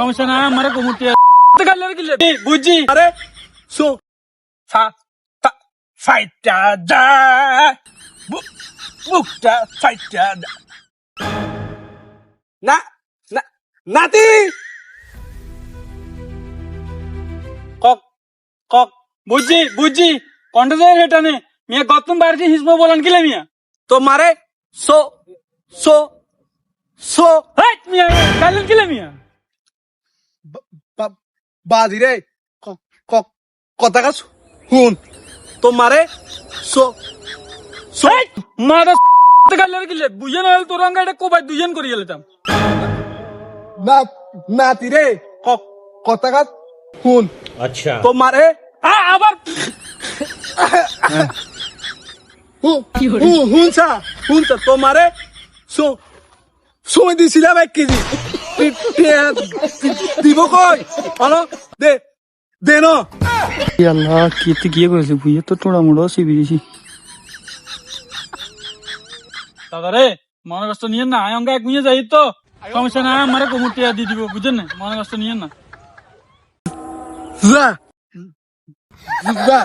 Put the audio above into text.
সমস্যা না আমার কমুটি বুঝছি আরে সো ফাইটটা দা বুকটা ফাইটটা না না নাতি কক কক বুঝছি কন্ট্রোল এটা নে মিয়া গতম বাড়ি হিসমো বলান কিলে মিয়া তোমারে সো সো সো হাই মিয়া গালেন কিলে মিয়া বাদি রে কথা কাজ হুন তোমারে সো সো হাই মারা গালেন কিলে বুঝে না তোর আঙ্গা এটা কোবাই দুজন করি গেলাম না নাতি রে কথা কাজ হুন अच्छा তোমারে আবার হুনছা তোমারে সো সময় দিছিলাম 1 কেজি দিব কই হলো দে দে ন আল্লাহ কি গিয়ে করেছে বুঝে তো টোড়া মোড়া সিবিছি দাদা রে মনে কষ্ট নিয়েন না আয়ঙ্গা এক নিয়ে যাই তো সমস্যা না আমার কমুটি দিয়ে দিব বুঝেন না মনে কষ্ট নিয়েন না যা যা